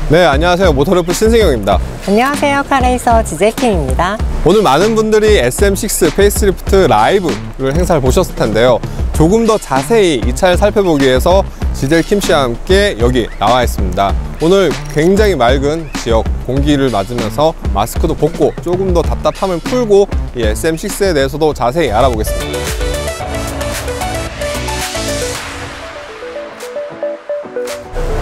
네, 안녕하세요. 모터르프 신승영입니다. 안녕하세요. 카레이서 지젤킴입니다. 오늘 많은 분들이 SM6 페이스리프트 라이브를 행사를 보셨을 텐데요. 조금 더 자세히 이 차를 살펴보기 위해서 지젤킴 씨와 함께 여기 나와 있습니다. 오늘 굉장히 맑은 지역 공기를 맞으면서 마스크도 벗고 조금 더 답답함을 풀고 이 SM6에 대해서도 자세히 알아보겠습니다.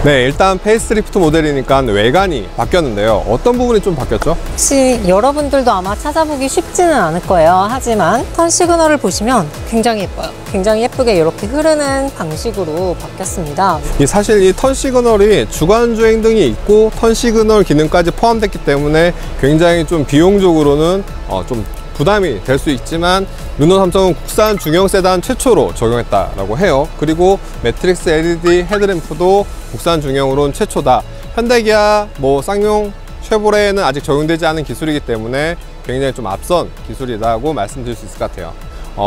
네, 일단 페이스리프트 모델이니까 외관이 바뀌었는데요. 어떤 부분이 좀 바뀌었죠? 혹시 여러분들도 아마 찾아보기 쉽지는 않을 거예요. 하지만 턴 시그널을 보시면 굉장히 예뻐요. 굉장히 예쁘게 이렇게 흐르는 방식으로 바뀌었습니다. 사실 이 턴 시그널이 주간 주행 등이 있고 턴 시그널 기능까지 포함됐기 때문에 굉장히 좀 비용적으로는 좀 부담이 될 수 있지만 르노 삼성은 국산 중형 세단 최초로 적용했다라고 해요. 그리고 매트릭스 LED 헤드램프도 국산 중형으로는 최초다. 현대기아, 쌍용, 쉐보레는 아직 적용되지 않은 기술이기 때문에 굉장히 좀 앞선 기술이라고 말씀드릴 수 있을 것 같아요.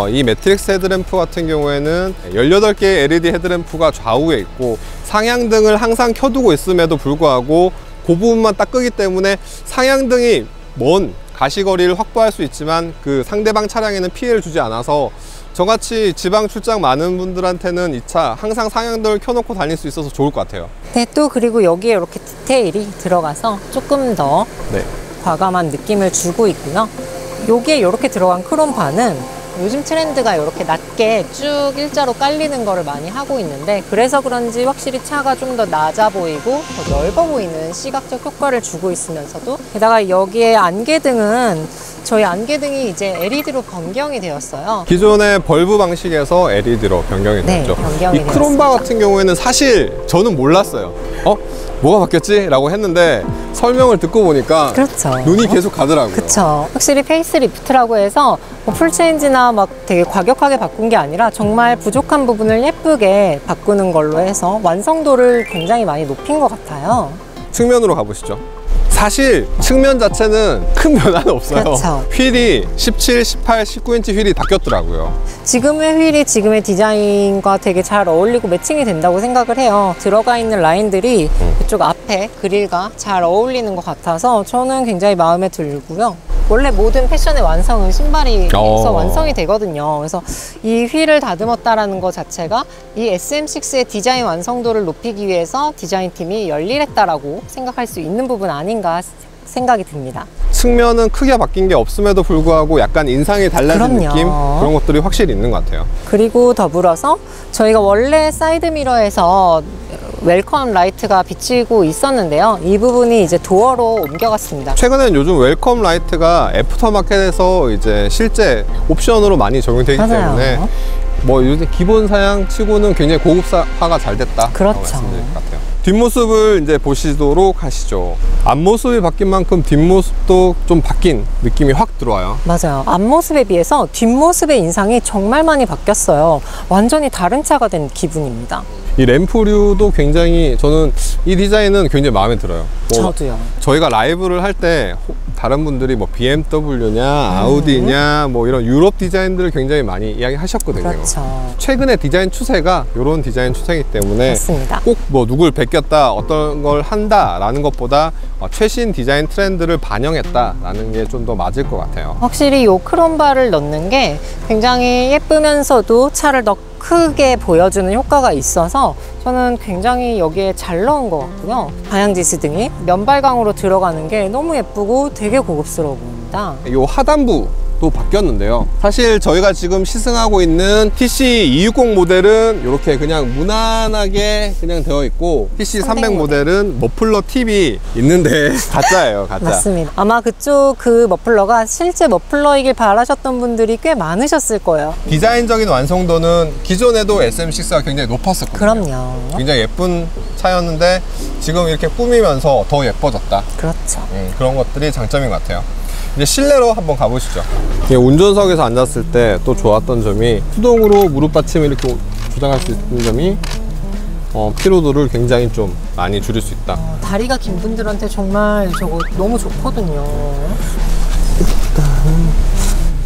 이 매트릭스 헤드램프 같은 경우에는 18개의 LED 헤드램프가 좌우에 있고 상향등을 항상 켜두고 있음에도 불구하고 그 부분만 딱 끄기 때문에 상향등이 먼 가시거리를 확보할 수 있지만 그 상대방 차량에는 피해를 주지 않아서 저같이 지방 출장 많은 분들한테는 이 차 항상 상향등을 켜놓고 다닐 수 있어서 좋을 것 같아요. 네, 또 그리고 여기에 이렇게 디테일이 들어가서 조금 더 과감한 느낌을 주고 있고요. 여기에 이렇게 들어간 크롬 바는 요즘 트렌드가 이렇게 낮게 쭉 일자로 깔리는 거를 많이 하고 있는데 그래서 그런지 확실히 차가 좀 더 낮아 보이고 더 넓어 보이는 시각적 효과를 주고 있으면서도 게다가 여기에 안개등은 저희 안개등이 이제 LED로 변경이 되었어요. 기존의 벌브 방식에서 LED로 변경이 됐죠. 이 크롬바 같은 경우에는 사실 저는 몰랐어요. 뭐가 바뀌었지? 라고 했는데 설명을 듣고 보니까 그렇죠. 눈이 계속 가더라고요. 그렇죠. 확실히 페이스리프트라고 해서 풀체인지나 막 되게 과격하게 바꾼 게 아니라 정말 부족한 부분을 예쁘게 바꾸는 걸로 해서 완성도를 굉장히 많이 높인 것 같아요. 측면으로 가보시죠. 사실 측면 자체는 큰 변화는 없어요. 그렇죠. 휠이 17, 18, 19인치 휠이 바뀌었더라고요. 지금의 휠이 지금의 디자인과 되게 잘 어울리고 매칭이 된다고 생각을 해요. 들어가 있는 라인들이 이쪽 앞에 그릴과 잘 어울리는 것 같아서 저는 굉장히 마음에 들고요. 원래 모든 패션의 완성은 신발에서 완성이 되거든요. 그래서 이 휠을 다듬었다라는 것 자체가 이 SM6의 디자인 완성도를 높이기 위해서 디자인팀이 열일했다라고 생각할 수 있는 부분 아닌가 생각이 듭니다. 측면은 크게 바뀐 게 없음에도 불구하고 약간 인상이 달라진 느낌? 그런 것들이 확실히 있는 것 같아요. 그리고 더불어서 저희가 원래 사이드미러에서 웰컴 라이트가 비치고 있었는데요. 이 부분이 이제 도어로 옮겨갔습니다. 최근엔 요즘 웰컴 라이트가 애프터마켓에서 이제 실제 옵션으로 많이 적용되기 때문에 요즘 기본 사양 치고는 굉장히 고급화가 잘 됐다. 그렇죠. 말씀드릴 것 같아요. 뒷모습을 이제 보시도록 하시죠. 앞모습이 바뀐 만큼 뒷모습도 좀 바뀐 느낌이 확 들어와요. 맞아요. 앞모습에 비해서 뒷모습의 인상이 정말 많이 바뀌었어요. 완전히 다른 차가 된 기분입니다. 이 램프류도 굉장히 저는 이 디자인은 굉장히 마음에 들어요. 저도요. 저희가 라이브를 할 때 다른 분들이 BMW냐 아우디냐 이런 유럽 디자인들을 굉장히 많이 이야기하셨거든요. 그렇죠. 최근에 디자인 추세가 이런 디자인 추세이기 때문에 맞습니다. 꼭 누굴 베꼈다 어떤 걸 한다 라는 것보다 최신 디자인 트렌드를 반영했다라는 게 좀 더 맞을 것 같아요. 확실히 이 크롬바를 넣는 게 굉장히 예쁘면서도 차를 더 크게 보여주는 효과가 있어서 저는 굉장히 여기에 잘 넣은 것 같고요. 방향지시 등이 면발광으로 들어가는 게 너무 예쁘고 되게 고급스러워 보입니다. 이 하단부도 바뀌었는데요. 사실 저희가 지금 시승하고 있는 TC260 모델은 이렇게 그냥 무난하게 그냥 되어 있고 TC300 모델은 머플러 팁이 있는데 가짜예요. 가짜. 맞습니다. 아마 그쪽 그 머플러가 실제 머플러이길 바라셨던 분들이 꽤 많으셨을 거예요. 디자인적인 완성도는 기존에도 SM6가 굉장히 높았었거든요. 그럼요. 굉장히 예쁜 차였는데 지금 이렇게 꾸미면서 더 예뻐졌다. 그렇죠. 그런 것들이 장점인 것 같아요. 이제 실내로 한번 가보시죠. 운전석에서 앉았을 때 또 좋았던 점이 수동으로 무릎 받침을 이렇게 조정할 수 있는 점이 피로도를 굉장히 좀 많이 줄일 수 있다. 다리가 긴 분들한테 정말 저거 너무 좋거든요.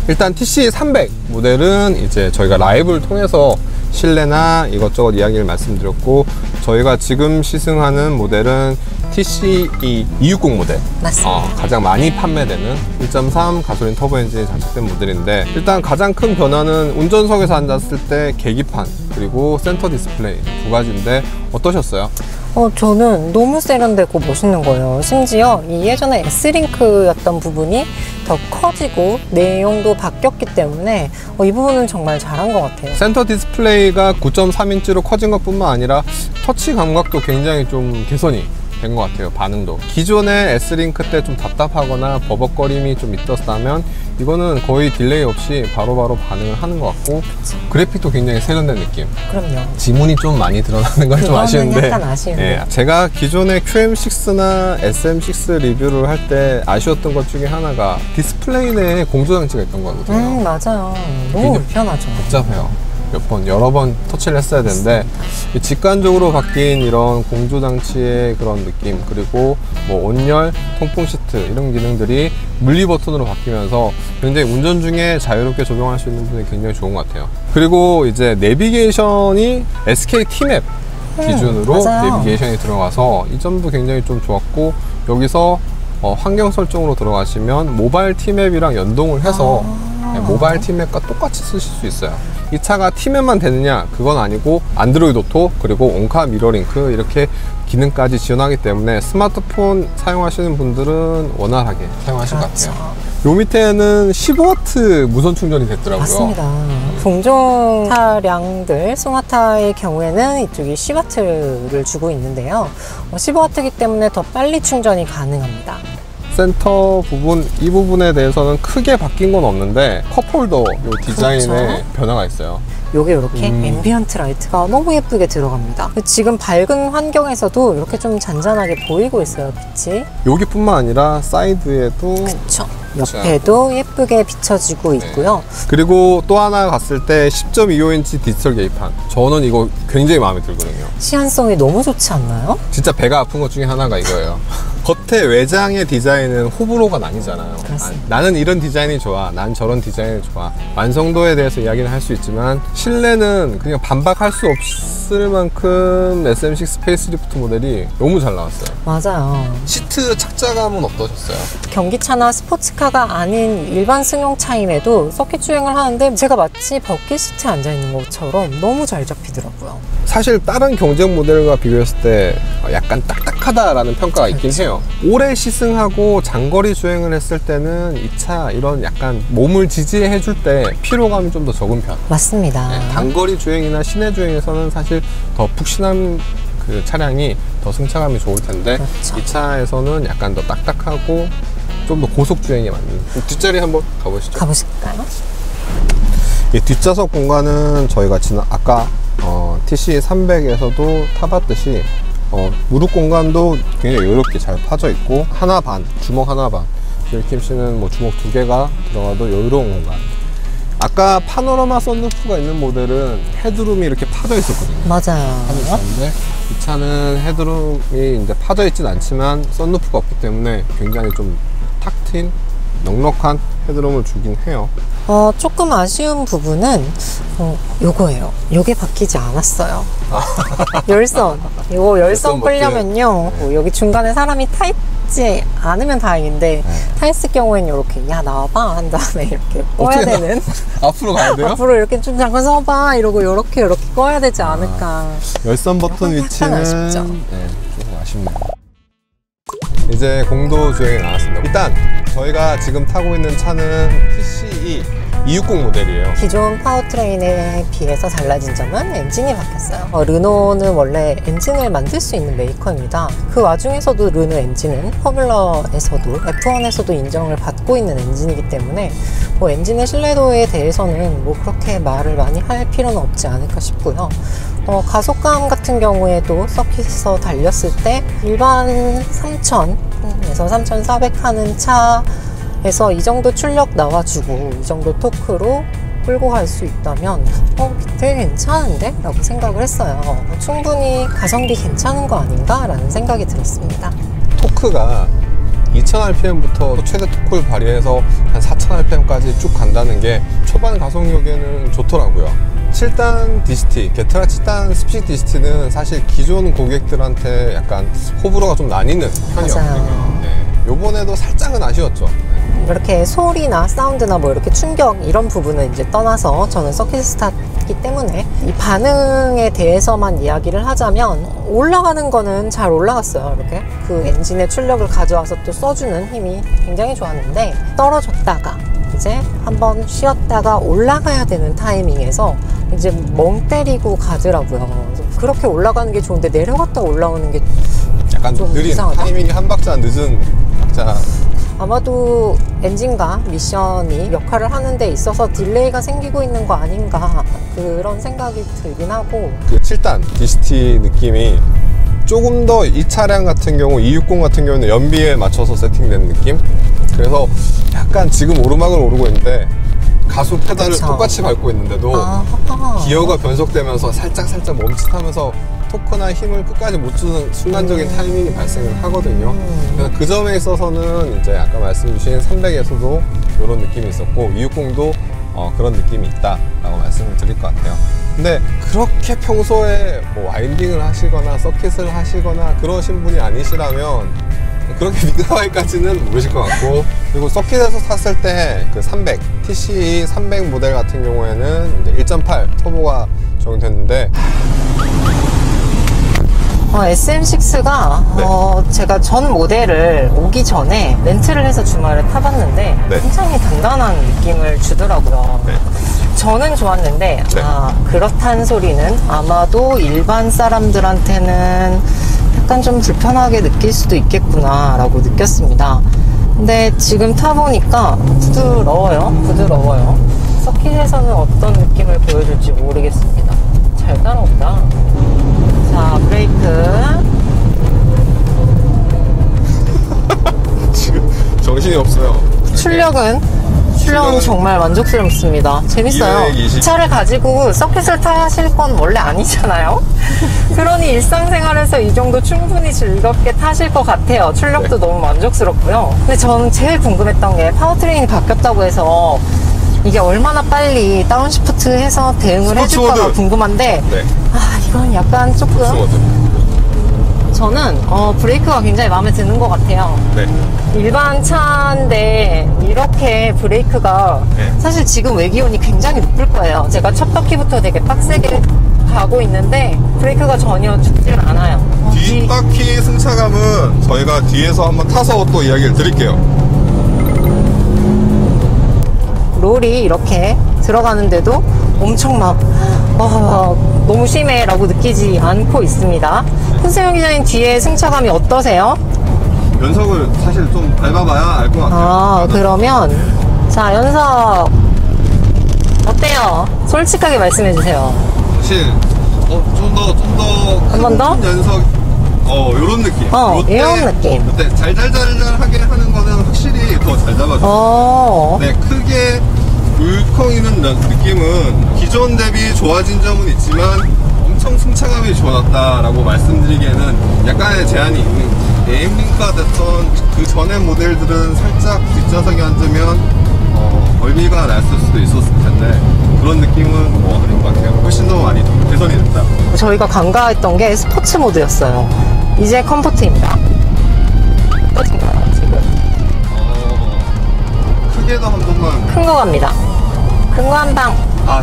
일단 TC300 모델은 이제 저희가 라이브를 통해서 실내나 이것저것 이야기를 말씀드렸고, 저희가 지금 시승하는 모델은 TCE 260 모델. 맞습니다. 가장 많이 판매되는 1.3 가솔린 터보 엔진이 장착된 모델인데, 일단 가장 큰 변화는 운전석에서 앉았을 때 계기판 그리고 센터 디스플레이 두 가지인데 어떠셨어요? 저는 너무 세련되고 멋있는 거예요. 심지어 이 예전에 S링크였던 부분이 더 커지고 내용도 바뀌었기 때문에 이 부분은 정말 잘한 것 같아요. 센터 디스플레이가 9.3인치로 커진 것 뿐만 아니라 터치 감각도 굉장히 좀 개선이 된 것 같아요. 반응도 기존의 S링크 때 좀 답답하거나 버벅거림이 좀 있었다면 이거는 거의 딜레이 없이 바로바로 반응을 하는 것 같고, 그래픽도 굉장히 세련된 느낌. 그럼요. 지문이 좀 많이 드러나는 건 좀 아쉬운데, 약간 아쉬운데. 제가 기존에 QM6나 SM6 리뷰를 할 때 아쉬웠던 것 중에 하나가 디스플레이 내에 공조장치가 있던 거거든요. 맞아요. 너무 불편하죠. 복잡해요. 여러 번 터치를 했어야 되는데, 직관적으로 바뀐 이런 공조장치의 그런 느낌, 그리고 뭐 온열, 통풍 시트 이런 기능들이 물리 버튼으로 바뀌면서 굉장히 운전 중에 자유롭게 조정할 수 있는 부분이 굉장히 좋은 것 같아요. 그리고 이제 내비게이션이 SK T맵 기준으로 맞아요. 내비게이션이 들어가서 이 점도 굉장히 좀 좋았고, 여기서 환경 설정으로 들어가시면 모바일 T맵이랑 연동을 해서 모바일 T맵과 똑같이 쓰실 수 있어요. 이 차가 T맵만 되느냐? 그건 아니고 안드로이드 오토 그리고 온카 미러링크 이렇게 기능까지 지원하기 때문에 스마트폰 사용하시는 분들은 원활하게 사용하실 것 같아요. 요 밑에는 15W 무선 충전이 됐더라고요. 맞습니다. 동종 차량들 소나타의 경우에는 이쪽이 10W를 주고 있는데요. 15W이기 때문에 더 빨리 충전이 가능합니다. 센터 부분, 이 부분에 대해서는 크게 바뀐 건 없는데 컵홀더 요 디자인에 그렇죠. 변화가 있어요. 요게 이렇게 앰비언트 라이트가 너무 예쁘게 들어갑니다. 지금 밝은 환경에서도 이렇게 좀 잔잔하게 보이고 있어요, 빛이. 여기뿐만 아니라 사이드에도, 그쵸. 옆에도 예쁘게 비춰지고 있고요. 그리고 또 하나 갔을 때 10.25인치 디지털 계기판, 저는 이거 굉장히 마음에 들거든요. 시안성이 너무 좋지 않나요? 진짜 배가 아픈 것 중에 하나가 이거예요. 겉에 외장의 디자인은 호불호가 나뉘잖아요. 나는 이런 디자인이 좋아, 난 저런 디자인이 좋아. 완성도에 대해서 이야기는 할 수 있지만 실내는 그냥 반박할 수 없을 만큼 SM6 페이스리프트 모델이 너무 잘 나왔어요. 맞아요. 시트 착자감은 어떠셨어요? 경기차나 스포츠카가 아닌 일반 승용차임에도 서킷 주행을 하는데 제가 마치 버킷 시트에 앉아있는 것처럼 너무 잘 잡히더라고요. 사실 다른 경쟁 모델과 비교했을 때 약간 딱딱하다라는 평가가 있긴 해요. 오래 시승하고 장거리 주행을 했을 때는 이 차 이런 약간 몸을 지지해 줄 때 피로감이 좀 더 적은 편. 맞습니다. 단거리 주행이나 시내 주행에서는 사실 더 푹신한 그 차량이 더 승차감이 좋을 텐데, 그렇죠. 이 차에서는 약간 더 딱딱하고 좀 더 고속 주행에 맞는. 뒷자리 한번 가보시죠. 가보실까요? 이 뒷좌석 공간은 저희가 아까 TC300에서도 타봤듯이 무릎 공간도 굉장히 여유롭게 잘 파져 있고, 하나 반, 주먹 하나 반, 휠킴씨는 뭐 주먹 2개가 들어가도 여유로운 공간. 아까 파노라마 썬루프가 있는 모델은 헤드룸이 이렇게 파져 있었거든요. 맞아요. 근데 이 차는 헤드룸이 이제 파져 있진 않지만 썬루프가 없기 때문에 굉장히 좀 탁 트인 넉넉한 헤드룸을 주긴 해요. 조금 아쉬운 부분은 요거예요. 요게 바뀌지 않았어요. 열선. 요거 열선 끌려면요. 여기 중간에 사람이 타 있지 않으면 다행인데 타 있을 경우에는 이렇게 야 나와봐 한 다음에 이렇게 꺼야 되는. 앞으로 가야 돼요? 앞으로 이렇게 좀 잠깐 서봐 이러고 이렇게 꺼야 되지 않을까. 열선 버튼 위치는 아쉽죠. 네, 조금 아쉽네요. 이제 공도 주행이 나왔습니다. 일단 저희가 지금 타고 있는 차는 TCE 260 모델이에요. 기존 파워트레인에 비해서 달라진 점은 엔진이 바뀌었어요. 르노는 원래 엔진을 만들 수 있는 메이커입니다. 그 와중에서도 르노 엔진은 포뮬러에서도 F1에서도 인정을 받고 있는 엔진이기 때문에 엔진의 신뢰도에 대해서는 그렇게 말을 많이 할 필요는 없지 않을까 싶고요. 가속감 같은 경우에도 서킷에서 달렸을 때 일반 3000에서 3400 하는 차에서 이 정도 출력 나와주고 이 정도 토크로 끌고 갈 수 있다면 되게 괜찮은데? 라고 생각을 했어요. 충분히 가성비 괜찮은 거 아닌가? 라는 생각이 들었습니다. 토크가 2000rpm부터 최대 토크를 발휘해서 한 4000rpm까지 쭉 간다는 게 초반 가속력에는 좋더라고요. 7단 DCT, 게트라 7단 스피드 DCT는 사실 기존 고객들한테 약간 호불호가 좀 나뉘는 편이었거든요. 네. 요번에도 살짝은 아쉬웠죠. 이렇게 소리나 사운드나 뭐 이렇게 충격 이런 부분은 이제 떠나서 저는 서킷스타기 때문에 이 반응에 대해서만 이야기를 하자면 올라가는 거는 잘 올라갔어요. 이렇게 그 엔진의 출력을 가져와서 또 써주는 힘이 굉장히 좋았는데, 떨어졌다가 이제 한번 쉬었다가 올라가야 되는 타이밍에서 이제 멍 때리고 가더라고요. 그렇게 올라가는 게 좋은데 내려갔다 올라오는 게 약간 좀 느린, 이상하다. 타이밍이 한 박자 늦은 박자. 아마도 엔진과 미션이 역할을 하는 데 있어서 딜레이가 생기고 있는 거 아닌가, 그런 생각이 들긴 하고. 그 7단 DCT 느낌이 조금 더 이 차량 같은 경우 260 같은 경우는 연비에 맞춰서 세팅된 느낌. 그래서 약간 지금 오르막을 오르고 있는데 가속 페달을 그쵸. 똑같이 밟고 있는데도 기어가 변속되면서 살짝 멈칫하면서 토크나 힘을 끝까지 못 주는 순간적인 타이밍이 발생을 하거든요. 그래서 그 점에 있어서는 이제 아까 말씀 주신 300에서도 이런 느낌이 있었고 260도 그런 느낌이 있다라고 말씀을 드릴 것 같아요. 근데 그렇게 평소에 뭐 와인딩을 하시거나 서킷을 하시거나 그러신 분이 아니시라면 그렇게 민감하기까지는 모르실 것 같고, 그리고 서킷에서 탔을 때 그 300 TCE 300 모델 같은 경우에는 이제 1.8 터보가 적용됐는데 SM6가 네. 제가 전 모델을 오기 전에 렌트를 해서 주말에 타봤는데 네. 굉장히 단단한 느낌을 주더라고요. 네. 저는 좋았는데 네. 그렇다는 소리는 아마도 일반 사람들한테는 약간 좀 불편하게 느낄 수도 있겠구나 라고 느꼈습니다. 근데 지금 타보니까 부드러워요. 서킷에서는 어떤 느낌을 보여줄지 모르겠습니다. 잘 따라온다. 자, 브레이크. 지금 정신이 없어요. 출력은 출력은 정말 만족스럽습니다. 재밌어요. 220. 차를 가지고 서킷을 타실 건 원래 아니잖아요. 그러니 일상생활에서 이 정도 충분히 즐겁게 타실 것 같아요. 출력도 네. 너무 만족스럽고요. 근데 저는 제일 궁금했던 게 파워트레인이 바뀌었다고 해서 이게 얼마나 빨리 다운시프트 해서 대응을 해줄까가 스포츠모드. 궁금한데 네. 이건 약간 조금 저는 브레이크가 굉장히 마음에 드는 것 같아요. 네. 일반 차인데 이렇게 브레이크가 네. 사실 지금 외기온이 굉장히 높을 거예요. 제가 첫 바퀴부터 되게 빡세게 가고 있는데 브레이크가 전혀 죽질 않아요. 뒷바퀴 승차감은 저희가 뒤에서 한번 타서 또 이야기를 드릴게요. 롤이 이렇게 들어가는데도 엄청 막 너무 심해 라고 느끼지 않고 있습니다. 손세영 기자님 뒤에 승차감이 어떠세요? 연석을 사실 좀 밟아봐야 알 것 같아요. 그러면 자, 연석 어때요? 솔직하게 말씀해 주세요. 사실 좀 더 한번 더? 연석 요런 느낌. 이런 느낌. 요때 잘잘잘잘하게 하는 거는 확실히 더 잘 잡아줘요. 네, 크게 울컥이는 느낌은 기존 대비 좋아진 점은 있지만 엄청 승차감이 좋아졌다라고 말씀드리기에는 약간의 제한이 있는, 에임링크가 됐던 그 전의 모델들은 살짝 뒷좌석에 앉으면 멀미가 났을 수도 있었을 텐데 그런 느낌은 뭐 아닌 것 같아요. 훨씬 더 많이 개선이 됐다. 저희가 간과했던 게 스포츠 모드였어요. 이제 컴포트입니다. 어떤가요, 지금? 크게도 한 번만. 큰 거 갑니다. 큰 거 한 방.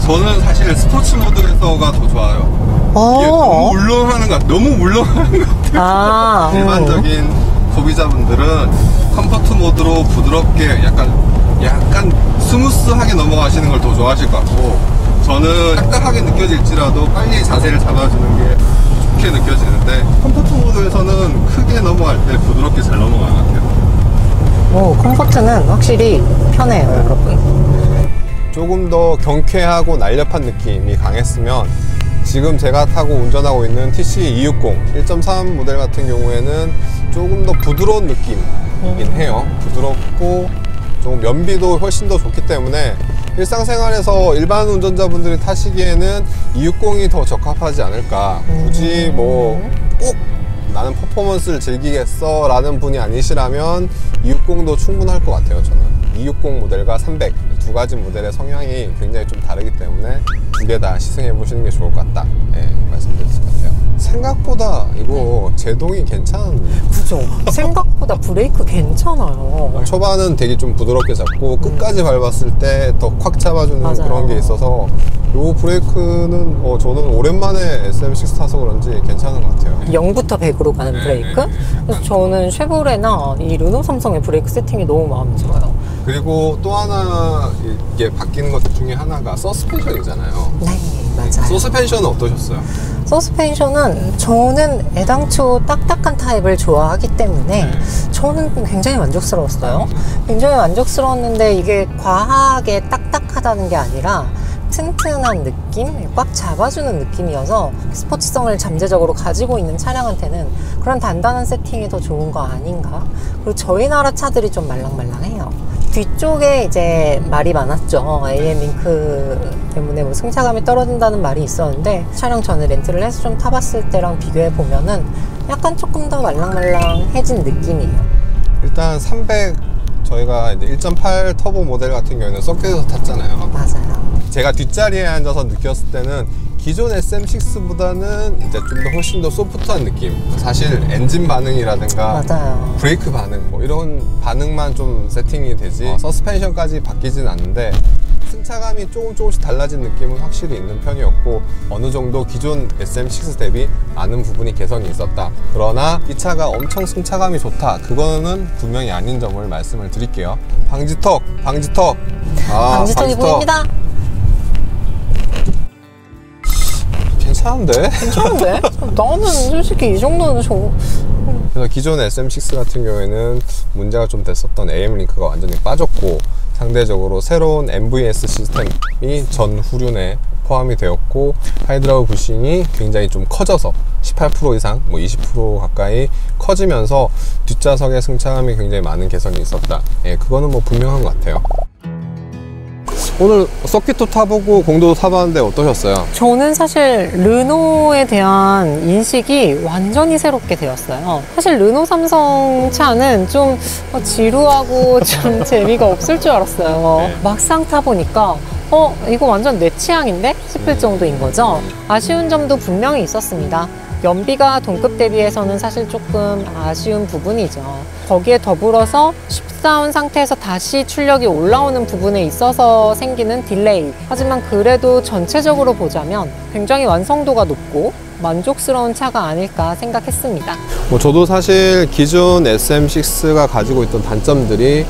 저는 사실 스포츠 모드에서가 더 좋아요. 이게 너무 물렁하는 것 같아요. 너무 물렁하는 것 같아요. 일반적인 소비자분들은 컴포트 모드로 부드럽게 약간 스무스하게 넘어가시는 걸 더 좋아하실 것 같고, 저는 딱딱하게 느껴질지라도 빨리 자세를 잡아주는 게 좋게 느껴지는데 컴포트 모드에서는 크게 넘어갈 때 부드럽게 잘 넘어가는 것 같아요. 컴포트는 확실히 편해요, 여러분. 조금 더 경쾌하고 날렵한 느낌이 강했으면 지금 제가 타고 운전하고 있는 TC260 1.3 모델 같은 경우에는 조금 더 부드러운 느낌이긴 해요. 부드럽고 좀 연비도 훨씬 더 좋기 때문에 일상생활에서 일반 운전자분들이 타시기에는 260이 더 적합하지 않을까. 굳이 뭐 꼭 나는 퍼포먼스를 즐기겠어 라는 분이 아니시라면 260도 충분할 것 같아요. 저는 260 모델과 300 두 가지 모델의 성향이 굉장히 좀 다르기 때문에 두 개 다 시승해 보시는 게 좋을 것 같다, 네, 말씀드릴 것 같아요. 생각보다 이거 제동이 괜찮은데. 그죠? 생각보다 브레이크 괜찮아요. 초반은 되게 좀 부드럽게 잡고 끝까지 밟았을 때 더 콱 잡아주는 맞아요. 그런 게 있어서 요 브레이크는 저는 오랜만에 SM6 타서 그런지 괜찮은 것 같아요. 0부터 100으로 가는 브레이크? 그래서 저는 쉐보레나 이 르노 삼성의 브레이크 세팅이 너무 마음에 들어요. 그리고 또 하나 이게 바뀌는 것 중에 하나가 서스펜션이잖아요. 네, 맞아요. 서스펜션은 어떠셨어요? 서스펜션은 저는 애당초 딱딱한 타입을 좋아하기 때문에 저는 굉장히 만족스러웠어요. 굉장히 만족스러웠는데 이게 과하게 딱딱하다는 게 아니라 튼튼한 느낌? 꽉 잡아주는 느낌이어서 스포츠성을 잠재적으로 가지고 있는 차량한테는 그런 단단한 세팅이 더 좋은 거 아닌가? 그리고 저희 나라 차들이 좀 말랑말랑해요. 뒤쪽에 이제 말이 많았죠. AM 링크 때문에 뭐 승차감이 떨어진다는 말이 있었는데 차량 전에 렌트를 해서 좀 타봤을 때랑 비교해 보면은 약간 조금 더 말랑말랑해진 느낌이에요. 일단 300 저희가 이제 1.8 터보 모델 같은 경우에는 서킷에서 탔잖아요. 맞아요. 제가 뒷자리에 앉아서 느꼈을 때는 기존 SM6보다는 이제 좀 더 훨씬 더 소프트한 느낌. 사실 엔진 반응이라든가 맞아요. 브레이크 반응 뭐 이런 반응만 좀 세팅이 되지 서스펜션까지 바뀌진 않는데 승차감이 조금씩 달라진 느낌은 확실히 있는 편이었고 어느 정도 기존 SM6 대비 많은 부분이 개선이 있었다. 그러나 이 차가 엄청 승차감이 좋다, 그거는 분명히 아닌 점을 말씀을 드릴게요. 방지턱 방지턱이 보입니다. 괜찮은데? 괜찮은데? 나는 솔직히 이 정도는 그래서 기존 SM6 같은 경우에는 문제가 좀 됐었던 AM 링크가 완전히 빠졌고 상대적으로 새로운 MVS 시스템이 전 후륜에 포함이 되었고 하이드라우 부싱이 굉장히 좀 커져서 18% 이상, 뭐 20% 가까이 커지면서 뒷좌석의 승차감이 굉장히 많은 개선이 있었다. 예, 그거는 뭐 분명한 것 같아요. 오늘 서킷도 타보고 공도도 타봤는데 어떠셨어요? 저는 사실 르노에 대한 인식이 완전히 새롭게 되었어요. 사실 르노 삼성 차는 좀 지루하고 좀 재미가 없을 줄 알았어요. 막상 타보니까 이거 완전 내 취향인데? 싶을 정도인 거죠. 아쉬운 점도 분명히 있었습니다. 연비가 동급 대비해서는 사실 조금 아쉬운 부분이죠. 거기에 더불어서 쉽다운 상태에서 다시 출력이 올라오는 부분에 있어서 생기는 딜레이. 하지만 그래도 전체적으로 보자면 굉장히 완성도가 높고 만족스러운 차가 아닐까 생각했습니다. 저도 사실 기존 SM6가 가지고 있던 단점들이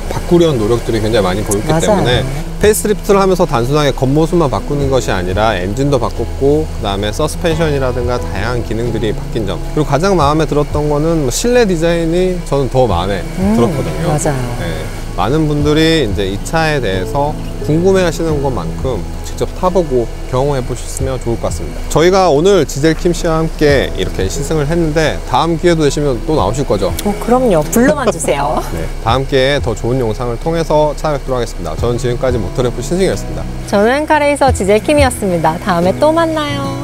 바꾸려는 노력들이 굉장히 많이 보였기 맞아요. 때문에 페이스리프트를 하면서 단순하게 겉모습만 바꾸는 것이 아니라 엔진도 바꿨고 그 다음에 서스펜션이라든가 다양한 기능들이 바뀐 점, 그리고 가장 마음에 들었던 거는 실내 디자인이 저는 더 마음에 들었거든요. 맞아요. 네, 많은 분들이 이제 이 차에 대해서 궁금해 하시는 것만큼 직접 타보고 경험해 보셨으면 좋을 것 같습니다. 저희가 오늘 지젤킴 씨와 함께 이렇게 시승을 했는데 다음 기회도 되시면 또 나오실 거죠? 그럼요. 불러만 주세요. 네, 다음 기회에 더 좋은 영상을 통해서 찾아뵙도록 하겠습니다. 저는 지금까지 모터래프 신승이었습니다. 저는 카레이서 지젤킴이었습니다. 다음에 또 만나요.